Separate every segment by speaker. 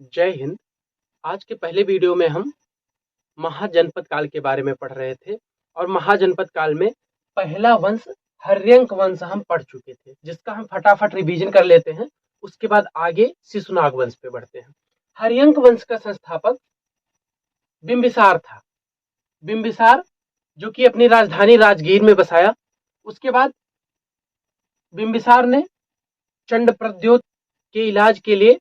Speaker 1: जय हिंद। आज के पहले वीडियो में हम महाजनपद काल के बारे में पढ़ रहे थे और महाजनपद काल में पहला वंश हर्यंक वंश हम पढ़ चुके थे, जिसका हम फटाफट रिवीजन कर लेते हैं। उसके बाद आगे शिशुनाग वंश पे बढ़ते हैं। हर्यंक वंश का संस्थापक बिंबिसार था। बिंबिसार जो कि अपनी राजधानी राजगीर में बसाया। उसके बाद बिंबिसार ने चंडप्रद्योत के इलाज के लिए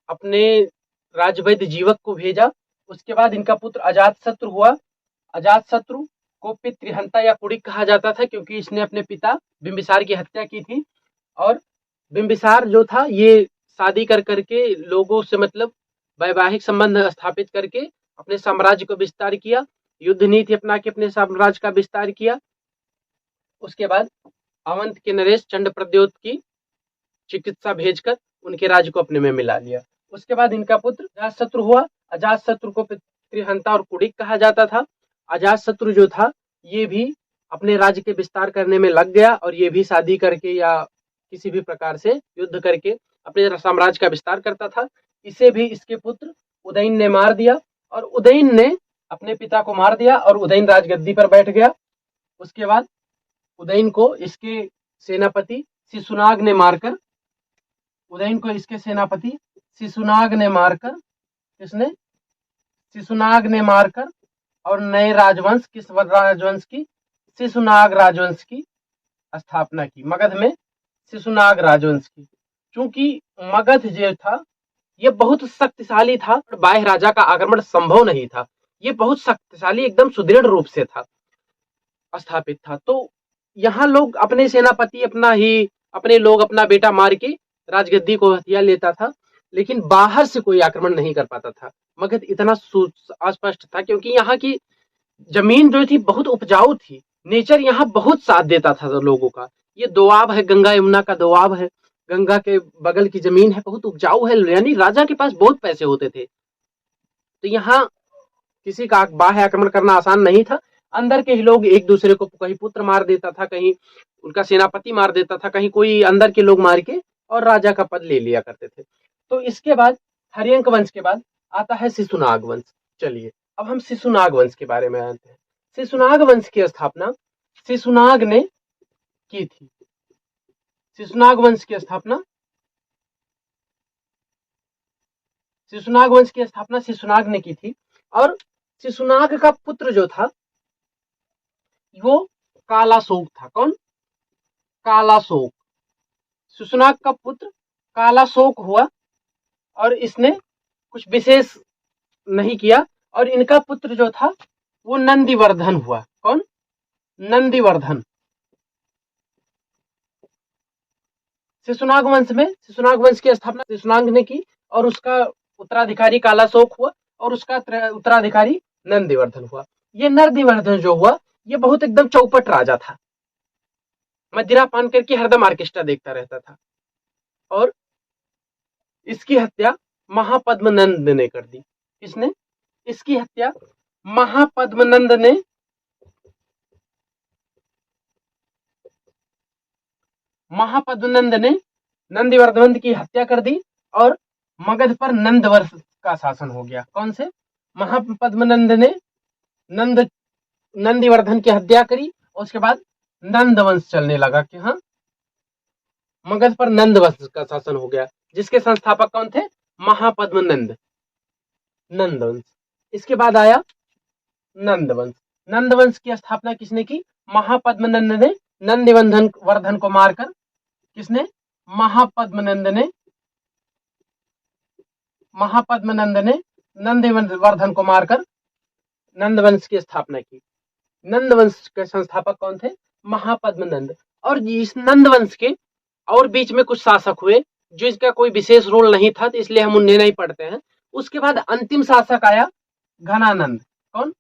Speaker 1: अपने राजवैद्य जीवक को भेजा। उसके बाद इनका पुत्र अजातशत्रु हुआ। अजातशत्रु को पितृहंता या कुड़िक कहा जाता था, क्योंकि इसने अपने पिता बिंबिसार की हत्या की थी। और बिंबिसार जो था ये शादी कर करके लोगों से मतलब वैवाहिक संबंध स्थापित करके अपने साम्राज्य को विस्तार किया, युद्ध नीति अपना के अपने साम्राज्य का विस्तार किया। उसके बाद अवंत के नरेश चंडप्रद्योत की चिकित्सा भेजकर उनके राज्य को अपने में मिला लिया। उसके बाद इनका पुत्र अजातशत्रु हुआ। अजातशत्रु को पितृहंता और कुड़िक कहा जाता था। अजातशत्रु जो था ये भी अपने राज्य के विस्तार करने में लग गया और ये भी शादी करके या किसी भी प्रकार से युद्ध करके अपने साम्राज्य का विस्तार करता था। इसे भी इसके पुत्र उदयन ने मार दिया और उदयन ने अपने पिता को मार दिया और उदयन राजगद्दी पर बैठ गया। उसके बाद उदयन को इसके सेनापति शिशुनाग ने मारकर किसने शिशुनाग ने मारकर और नए राजवंश किस राजवंश की शिशुनाग राजवंश की स्थापना की। मगध में शिशुनाग राजवंश की। क्योंकि मगध जो था ये बहुत शक्तिशाली था, बाह्य राजा का आक्रमण संभव नहीं था। ये बहुत शक्तिशाली एकदम सुदृढ़ रूप से था, स्थापित था। तो यहाँ लोग अपने सेनापति अपने लोग अपना बेटा मार के राजगद्दी को हथिया लेता था, लेकिन बाहर से कोई आक्रमण नहीं कर पाता था। मगध इतना अस्पष्ट था क्योंकि यहाँ की जमीन जो थी बहुत उपजाऊ थी। नेचर यहाँ बहुत साथ देता था लोगों का। ये दोआब है, गंगा यमुना का दोआब है, गंगा के बगल की जमीन है, बहुत उपजाऊ है, यानी राजा के पास बहुत पैसे होते थे। तो यहाँ किसी का बाह्य आक्रमण करना आसान नहीं था। अंदर के ही लोग एक दूसरे को कहीं पुत्र मार देता था, कहीं उनका सेनापति मार देता था, कहीं कोई अंदर के लोग मार के और राजा का पद ले लिया करते थे। तो इसके बाद हर्यंक वंश के बाद आता है शिशुनाग वंश। चलिए अब हम शिशुनाग वंश के बारे में आते हैं। शिशुनाग वंश की स्थापना शिशुनाग ने की थी। शिशुनाग वंश की स्थापना शिशुनाग ने की थी। और शिशुनाग का पुत्र जो था वो कालाशोक था। कौन? कालाशोक। शिशुनाग का पुत्र कालाशोक हुआ और इसने कुछ विशेष नहीं किया। और इनका पुत्र जो था वो नंदिवर्धन हुआ। कौन? नंदिवर्धन। शिशुनाग वंश की स्थापना शिशुनाग ने की और उसका उत्तराधिकारी कालाशोक हुआ और उसका उत्तराधिकारी नंदिवर्धन हुआ। ये नंदिवर्धन जो हुआ ये बहुत एकदम चौपट राजा था। मदिरा पान करके हरदम ऑर्केस्ट्रा देखता रहता था और इसकी हत्या महापद्मनंद ने कर दी। किसने? इसकी हत्या महापद्मनंद ने नंदिवर्धन की हत्या कर दी और मगध पर नंदवंश का शासन हो गया। कौन से? महापद्मनंद ने नंदिवर्धन की हत्या करी और उसके बाद नंदवंश चलने लगा कि हाँ मगध पर नंदवंश का शासन हो गया, जिसके संस्थापक कौन थे? महापद्मनंद। नंदवंश। इसके बाद आया नंदवंश। नंदवंश की स्थापना किसने की? महापद्मनंद ने नंदिवर्धन को मारकर। किसने? महापद्मनंद ने नंदिवर्धन को मारकर नंदवंश की स्थापना की। नंदवंश के संस्थापक कौन थे? महापद्मनंद। और इस नंदवंश के और बीच में कुछ शासक हुए जिसका कोई विशेष रोल नहीं था, तो इसलिए हम उन्हें नहीं पढ़ते हैं। उसके बाद अंतिम शासक आया घनानंद। कौन?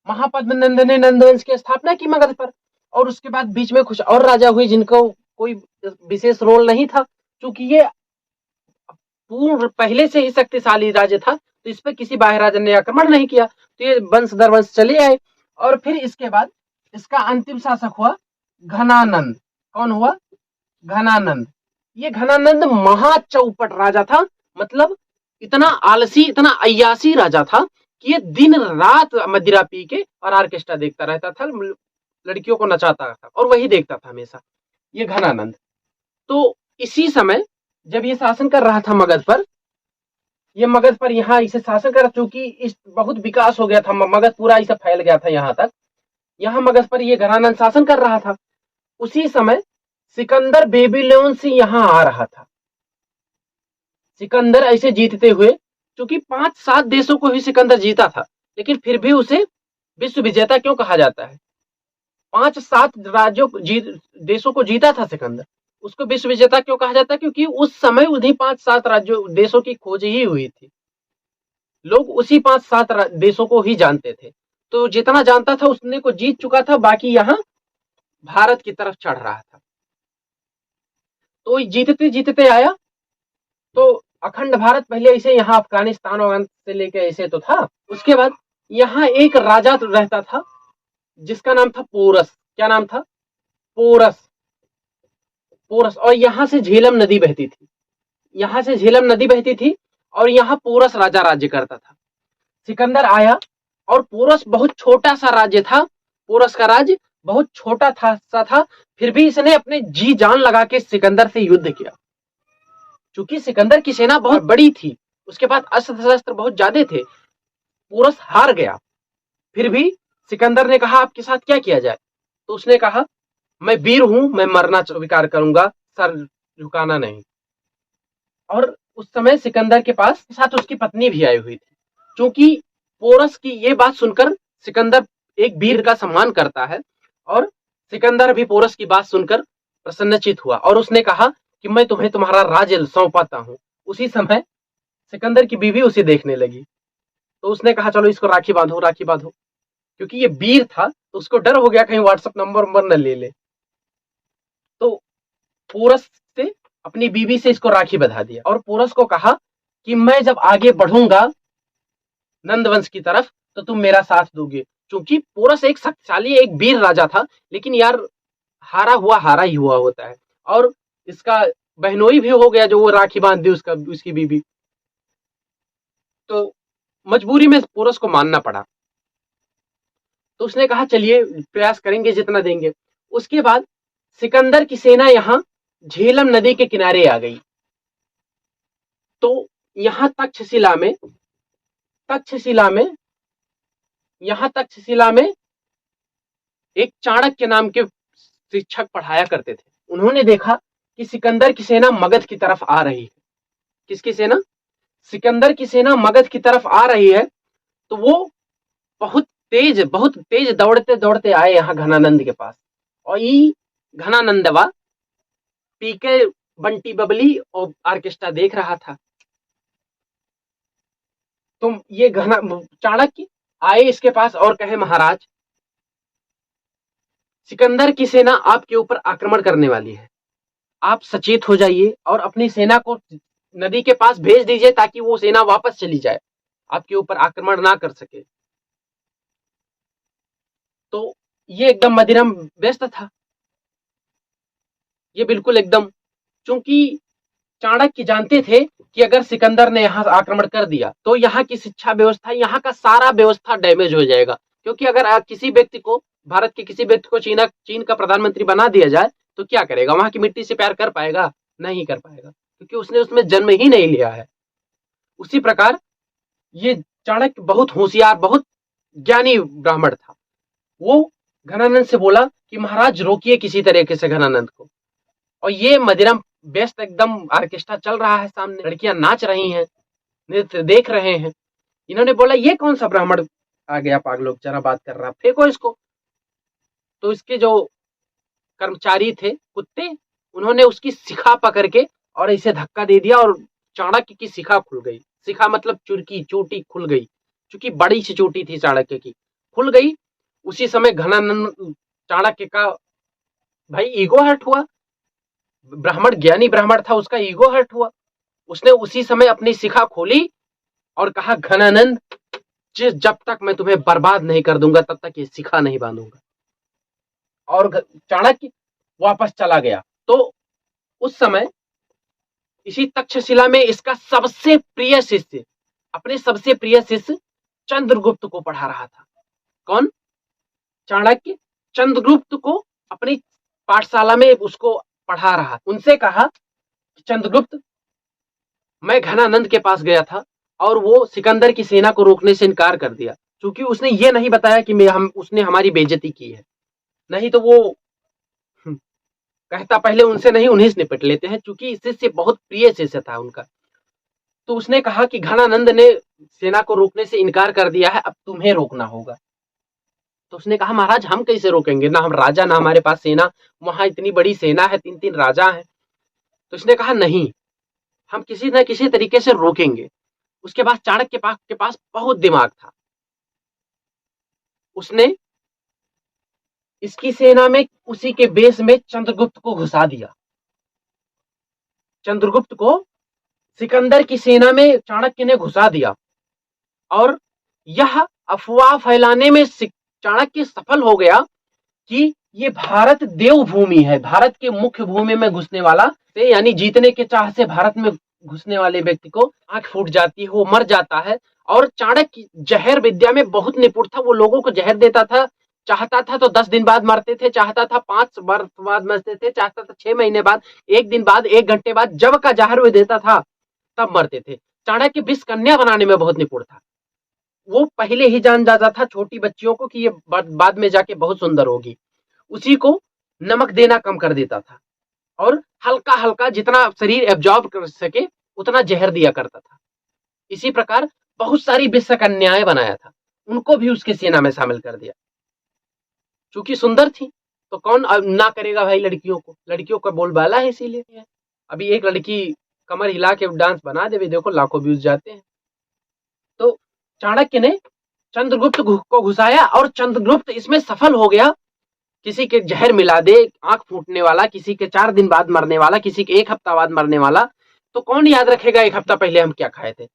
Speaker 1: महापद्मनंद ने नंदवंश की स्थापना की मगध पर और उसके बाद बीच में कुछ और राजा हुए जिनको कोई विशेष रोल नहीं था। क्योंकि ये पूर्व पहले से ही शक्तिशाली राज्य था, तो इस पर किसी बाह्य राजा ने आक्रमण नहीं किया, तो ये वंश दर वंश चले आए। और फिर इसके बाद इसका अंतिम शासक हुआ घनानंद। कौन हुआ? घनानंद। ये घनानंद महाचौपट राजा था, मतलब इतना आलसी, इतना अय्यासी राजा था कि ये दिन रात मदिरा पी के और ऑर्केस्ट्रा देखता रहता था, लड़कियों को नचाता था और वही देखता था हमेशा, ये घनानंद। तो इसी समय जब ये शासन कर रहा था मगध पर, ये मगध पर यहाँ इसे शासन कर, चूंकि इस बहुत विकास हो गया था, मगध पूरा इसे फैल गया था यहाँ तक, यहाँ मगध पर ये घनानंद शासन कर रहा था। उसी समय सिकंदर बेबीलोन से यहाँ आ रहा था। सिकंदर ऐसे जीतते हुए, क्योंकि 5-7 देशों को ही सिकंदर जीता था, लेकिन फिर भी उसे विश्व विजेता क्यों कहा जाता है? 5-7 राज्यों देशों को जीता था सिकंदर, उसको विश्व विजेता क्यों कहा जाता है? क्योंकि उस समय उन्हीं 5-7 राज्यों देशों की खोज ही हुई थी, लोग उसी 5-7 देशों को ही जानते थे, तो जितना जानता था उसने को जीत चुका था, बाकी यहाँ भारत की तरफ चढ़ रहा था। तो जीतते जीतते आया, तो अखंड भारत पहले ऐसे यहाँ अफगानिस्तान से लेके ऐसे तो था। उसके बाद यहाँ एक राजा तो रहता था जिसका नाम था पोरस। क्या नाम था? पोरस। पोरस। और यहाँ से झेलम नदी बहती थी, यहाँ से झेलम नदी बहती थी और यहाँ पोरस राजा राज्य करता था। सिकंदर आया और पोरस बहुत छोटा सा राज्य था, पोरस का राज्य बहुत छोटा था, फिर भी इसने अपने जी जान लगा के सिकंदर से युद्ध किया। चूंकि सिकंदर की सेना बहुत बड़ी थी, उसके पास अस्त्र शस्त्र बहुत ज्यादा थे, पोरस हार गया। फिर भी सिकंदर ने कहा आपके साथ क्या किया जाए? तो उसने कहा मैं वीर हूं, मैं मरना स्वीकार करूंगा, सर झुकाना नहीं। और उस समय सिकंदर के पास साथ उसकी पत्नी भी आई हुई थी। क्योंकि पोरस की ये बात सुनकर सिकंदर एक वीर का सम्मान करता है, और सिकंदर भी पोरस की बात सुनकर प्रसन्नचित हुआ और उसने कहा कि मैं तुम्हें तुम्हारा राज्य सौंपता हूं। उसी समय सिकंदर की बीवी उसे देखने लगी, तो उसने कहा चलो इसको राखी बांधो, राखी बांधो। क्योंकि ये वीर था तो उसको डर हो गया कहीं व्हाट्सएप नंबर न ले ले, तो पोरस से अपनी बीवी से इसको राखी बंधा दिया और पोरस को कहा कि मैं जब आगे बढ़ूंगा नंदवंश की तरफ तो तुम मेरा साथ दोगे। क्योंकि पोरस एक शक्तिशाली, एक वीर राजा था, लेकिन यार हारा ही हुआ होता है, और इसका बहनोई भी हो गया जो वो राखी बांध दी उसकी बीबी, तो मजबूरी में पोरस को मानना पड़ा। तो उसने कहा चलिए प्रयास करेंगे, जितना देंगे। उसके बाद सिकंदर की सेना यहां झेलम नदी के किनारे आ गई। तो यहां तक्षशिला में एक चाणक्य नाम के शिक्षक पढ़ाया करते थे। उन्होंने देखा कि सिकंदर की सेना मगध की तरफ आ रही है। किसकी सेना? सिकंदर की सेना मगध की तरफ आ रही है। तो वो बहुत तेज दौड़ते दौड़ते आए यहाँ घनानंद के पास, और ये घनानंदवा पीके बंटी बबली और ऑर्केस्ट्रा देख रहा था। तो ये चाणक्य आए इसके पास और कहे महाराज, सिकंदर की सेना आपके ऊपर आक्रमण करने वाली है, आप सचेत हो जाइए और अपनी सेना को नदी के पास भेज दीजिए ताकि वो सेना वापस चली जाए, आपके ऊपर आक्रमण ना कर सके। तो ये एकदम मदिरम व्यस्त था, ये बिल्कुल एकदम, क्योंकि चाणक्य जानते थे कि अगर सिकंदर ने यहाँ आक्रमण कर दिया तो यहाँ की शिक्षा व्यवस्था, यहाँ का सारा व्यवस्था डैमेज हो जाएगा। क्योंकि अगर किसी व्यक्ति को, भारत के किसी व्यक्ति को चीन का प्रधानमंत्री बना दिया जाए तो क्या करेगा? वहां की मिट्टी से प्यार कर पाएगा? नहीं कर पाएगा, क्योंकि उसने उसमें जन्म ही नहीं लिया है। उसी प्रकार ये चाणक्य बहुत होशियार, बहुत ज्ञानी ब्राह्मण था। वो घनानंद से बोला कि महाराज रोकिए किसी तरीके से घनानंद को। और ये मदिरा व्यस्त एकदम, ऑर्केस्ट्रा चल रहा है, सामने लड़कियां नाच रही हैं, नृत्य देख रहे हैं। इन्होंने बोला ये कौन सा ब्राह्मण आ गया पागलों जरा बात कर रहा, फेंको इसको। तो इसके जो कर्मचारी थे कुत्ते, उन्होंने उसकी शिखा पकड़ के और इसे धक्का दे दिया और चाणक्य की शिखा खुल गई। शिखा मतलब चुरकी, चोटी खुल गई, क्योंकि बड़ी सी चोटी थी चाणक्य की, खुल गई। उसी समय घनानंद, चाणक्य का भाई ईगो हर्ट हुआ, ब्राह्मण ज्ञानी ब्राह्मण था, उसका ईगो हर्ट हुआ। उसने उसी समय अपनी शिखा खोली और कहा घनानंद, जब तक मैं तुम्हें बर्बाद नहीं कर दूंगा तब तक ये शिखा नहीं बांधूंगा। और चाणक्य वापस चला गया। तो उस समय इसी तक्षशिला में इसका सबसे प्रिय शिष्य, अपने सबसे प्रिय शिष्य चंद्रगुप्त को पढ़ा रहा था। कौन? चाणक्य चंद्रगुप्त को अपनी पाठशाला में उसको पढ़ा रहा। उनसे कहा कि चंद्रगुप्त, मैं घनानंद के पास गया था और वो सिकंदर की सेना को रोकने से इनकार कर दिया, क्योंकि उसने ये नहीं बताया कि उसने हमारी बेइज्जती की है। नहीं तो वो कहता पहले उनसे नहीं, उन्हीं से निपट लेते हैं, क्योंकि शिष्य बहुत प्रिय शिष्य था उनका। तो उसने कहा कि घनानंद ने सेना को रोकने से इनकार कर दिया है, अब तुम्हें रोकना होगा। तो उसने कहा महाराज हम कैसे रोकेंगे, ना हम राजा ना हमारे पास सेना, वहां इतनी बड़ी सेना है, 3-3 राजा हैं। तो उसने कहा नहीं, हम किसी न किसी तरीके से रोकेंगे। उसके बाद चाणक्य के पास बहुत दिमाग था। उसने इसकी सेना में उसी के बेस में चंद्रगुप्त को घुसा दिया। चंद्रगुप्त को सिकंदर की सेना में चाणक्य ने घुसा दिया और यह अफवाह फैलाने में चाणक्य सफल हो गया कि ये भारत देवभूमि है, भारत के मुख्य भूमि में घुसने वाला से, यानी जीतने के चाह से भारत में घुसने वाले व्यक्ति को आंख फूट जाती है, वो मर जाता है। और चाणक्य जहर विद्या में बहुत निपुण था, वो लोगों को जहर देता था, चाहता था तो 10 दिन बाद मरते थे, चाहता था 5 वर्ष बाद मरते थे, चाहता था 6 महीने बाद, 1 दिन बाद, 1 घंटे बाद, जब का जहर वो देता था तब मरते थे। चाणक्य विष कन्या बनाने में बहुत निपुण था। वो पहले ही जान जाता था छोटी बच्चियों को कि ये बाद में जाके बहुत सुंदर होगी। उसी को नमक देना कम कर देता था और हल्का हल्का जितना शरीर एब्जॉर्ब कर सके उतना जहर दिया करता था। इसी प्रकार बहुत सारी विष कन्याएं बनाया था, उनको भी उसके सेना में शामिल कर दिया। चूंकि सुंदर थी तो कौन ना करेगा भाई, लड़कियों का बोलबाला है, इसीलिए। अभी एक लड़की कमर हिला के डांस बना दे, देखो लाखों व्यूज जाते हैं। तो चाणक्य ने चंद्रगुप्त को घुसाया और चंद्रगुप्त इसमें सफल हो गया। किसी के जहर मिला दे, आंख फूटने वाला, किसी के 4 दिन बाद मरने वाला, किसी के 1 हफ्ता बाद मरने वाला, तो कौन याद रखेगा 1 हफ्ता पहले हम क्या खाए थे।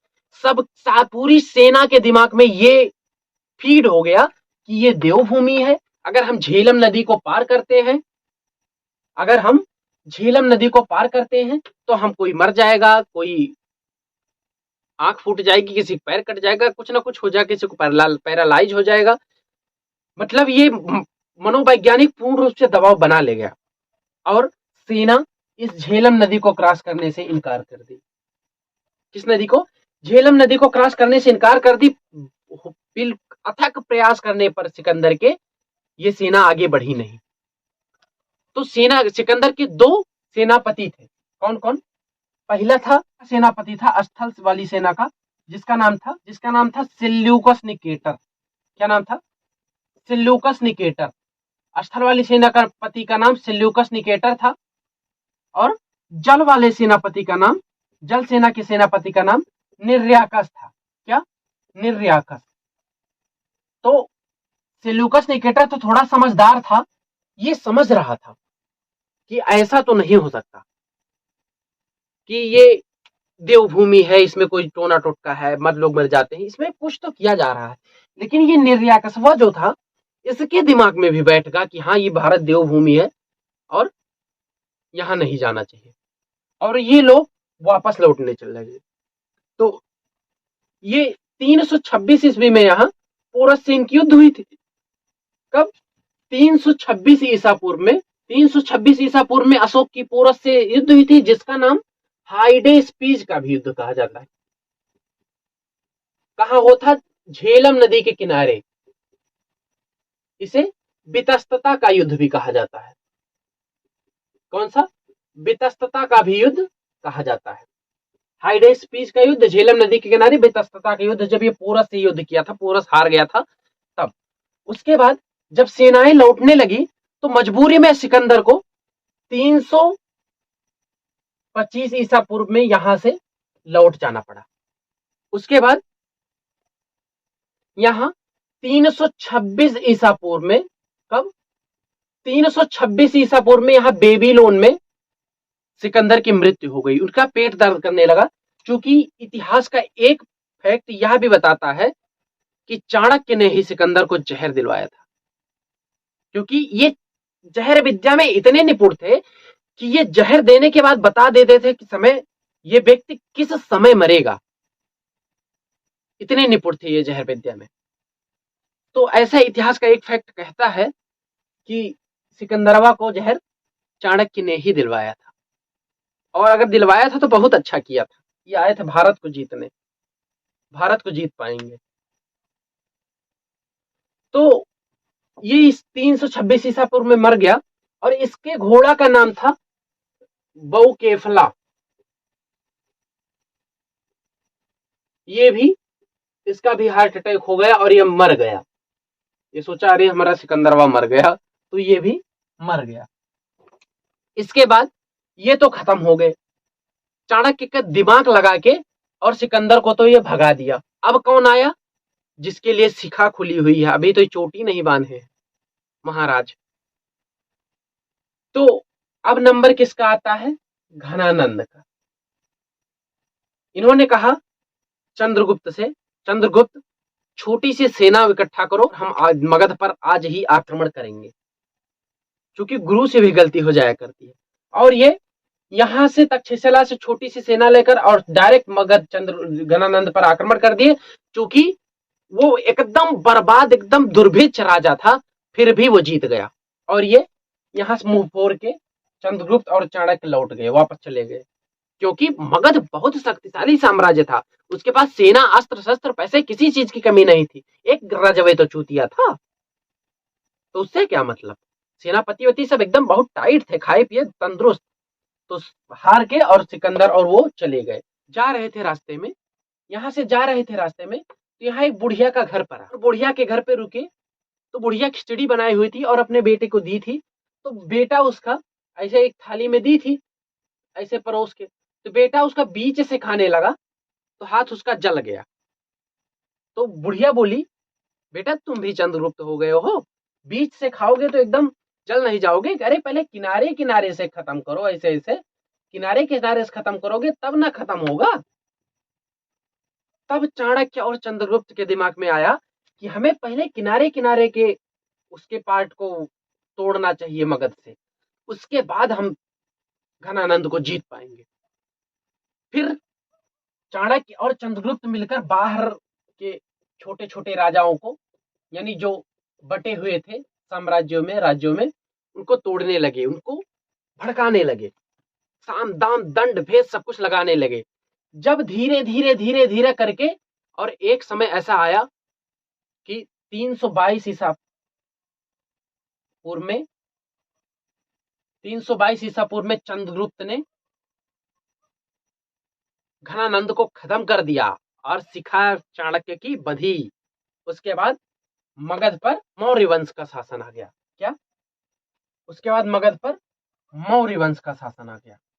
Speaker 1: सब पूरी सेना के दिमाग में ये फीड हो गया कि ये देवभूमि है। अगर हम झेलम नदी को पार करते हैं, अगर हम झेलम नदी को पार करते हैं तो हम कोई मर जाएगा, कोई आंख फूट जाएगी, किसी पैर कट जाएगा, कुछ ना कुछ हो जाएगा, किसी को पैरालाइज हो जाएगा। मतलब ये मनोवैज्ञानिक पूर्ण रूप से दबाव बना ले गया और सेना इस झेलम नदी को क्रॉस करने से इनकार कर दी। किस नदी को? झेलम नदी को क्रॉस करने से इनकार कर दी। अथक प्रयास करने पर सिकंदर के ये सेना आगे बढ़ी नहीं। तो सिकंदर के 2 सेनापति थे। कौन कौन? पहला था सेनापति था स्थल वाली सेना का, जिसका नाम था सेल्यूकस निकेटर। क्या नाम था? Seleucus Nicator. स्थल वाली सेना का पति का नाम सेल्यूकस निकेटर था और जल वाले सेनापति का नाम, जल सेना के सेनापति का नाम निर्याकस था। क्या? निर्याकस। तो सेल्यूकस निकेटर तो थोड़ा समझदार था, ये समझ रहा था कि ऐसा तो नहीं हो सकता कि ये देवभूमि है, इसमें कोई टोना टोटका है, लोग मर जाते हैं, इसमें कुछ तो किया जा रहा है। लेकिन ये निर्याकस्वा जो था, इसके दिमाग में भी बैठगा कि हाँ ये भारत देवभूमि है और यहां नहीं जाना चाहिए, और ये लोग वापस लौटने चल लगे। तो ये 326 ईस्वी में यहाँ पोरस से इनकी युद्ध हुई थी। कब? 326 ईसा पूर्व में। 326 ईसा पूर्व में अशोक की पोरस से युद्ध हुई थी, जिसका नाम हाइडेस्पीज का भी युद्ध कहा जाता है। कहां हो था? झेलम नदी के किनारे। इसे वितस्तता का युद्ध भी कहा जाता है। कौन सा? वितस्तता का भी युद्ध कहा जाता है। हाइडेस्पीज का युद्ध, झेलम नदी के किनारे वितस्तता का युद्ध, जब ये पोरस से युद्ध किया था, पोरस हार गया था तब। उसके बाद जब सेनाएं लौटने लगी तो मजबूरी में सिकंदर को 325 ईसा पूर्व में यहां से लौट जाना पड़ा। उसके बाद यहां 326 ईसा पूर्व में, कब? 326 ईसा पूर्व में यहां बेबीलोन में सिकंदर की मृत्यु हो गई। उनका पेट दर्द करने लगा, क्योंकि इतिहास का एक फैक्ट यह भी बताता है कि चाणक्य ने ही सिकंदर को जहर दिलवाया था, क्योंकि ये जहर विद्या में इतने निपुण थे कि ये जहर देने के बाद बता देते थे कि समय ये व्यक्ति किस समय मरेगा, इतने निपुण थे ये जहर विद्या में। तो ऐसा इतिहास का एक फैक्ट कहता है कि सिकंदरवा को जहर चाणक्य ने ही दिलवाया था, और अगर दिलवाया था तो बहुत अच्छा किया था। ये आए थे भारत को जीतने, भारत को जीत पाएंगे। तो ये इस 326 ईसा पूर्व में मर गया, और इसके घोड़ा का नाम था बहुकेफला। ये भी, इसका भी हार्ट अटैक हो गया और ये मर गया। ये सोचा अरे हमारा सिकंदरवा मर गया, तो ये भी मर गया। इसके बाद ये तो खत्म हो गए, चाणक्य का दिमाग लगा के, और सिकंदर को तो ये भगा दिया। अब कौन आया, जिसके लिए शिखा खुली हुई है, अभी तो चोटी नहीं बांधे, महाराज। तो अब नंबर किसका आता है, घनानंद का। इन्होंने कहा चंद्रगुप्त से, चंद्रगुप्त छोटी सी सेना इकट्ठा करो, हम मगध पर आज ही आक्रमण करेंगे। क्योंकि गुरु से भी गलती हो जाया करती है। और ये यहां से तक्षशिला से छोटी सी सेना लेकर और डायरेक्ट मगध चंद्र घनानंद पर आक्रमण कर दिए। क्योंकि वो एकदम बर्बाद, एकदम दुर्भिक्ष राजा था, फिर भी वो जीत गया। और ये यहां से मुंह फोड़ के चंद्रगुप्त और चाणक्य लौट गए, वापस चले गए। क्योंकि मगध बहुत शक्तिशाली साम्राज्य था, उसके पास सेना, अस्त्र शस्त्र, पैसे, किसी चीज की कमी नहीं थी। एक राजवे तो चूतिया था, तो उससे क्या मतलब। सेनापति वती सब एकदम बहुत टाइट थे, खाए पिए तंदुरुस्त। तो हार के और सिकंदर और वो चले गए। जा रहे थे रास्ते में, यहां से जा रहे थे रास्ते में, तो यहाँ एक बुढ़िया का घर पड़ा। बुढ़िया के घर पे रुके, तो बुढ़िया खिचड़ी बनाई हुई थी और अपने बेटे को दी थी। तो बेटा उसका ऐसे एक थाली में दी थी, ऐसे परोस के, तो बेटा उसका बीच से खाने लगा, तो हाथ उसका जल गया। तो बुढ़िया बोली, बेटा तुम भी चंद्रगुप्त हो गए हो, बीच से खाओगे तो एकदम जल नहीं जाओगे। अरे पहले किनारे किनारे से खत्म करो, ऐसे ऐसे किनारे किनारे से खत्म करोगे तब ना खत्म होगा। तब चाणक्य और चंद्रगुप्त के दिमाग में आया कि हमें पहले किनारे किनारे के उसके पार्ट को तोड़ना चाहिए मगध से, उसके बाद हम घनानंद को जीत पाएंगे। फिर चाणक्य और चंद्रगुप्त मिलकर बाहर के छोटे छोटे राजाओं को, यानी जो बटे हुए थे साम्राज्यों में, राज्यों में, उनको तोड़ने लगे, उनको भड़काने लगे, साम दाम दंड भेद सब कुछ लगाने लगे। जब धीरे धीरे धीरे धीरे करके, और एक समय ऐसा आया कि 322 ईसा पूर्व में, 322 ईसा पूर्व में चंद्रगुप्त ने घनानंद को खत्म कर दिया और शिखा चाणक्य की बधी। उसके बाद मगध पर मौर्य वंश का शासन आ गया। क्या, उसके बाद मगध पर मौर्य वंश का शासन आ गया।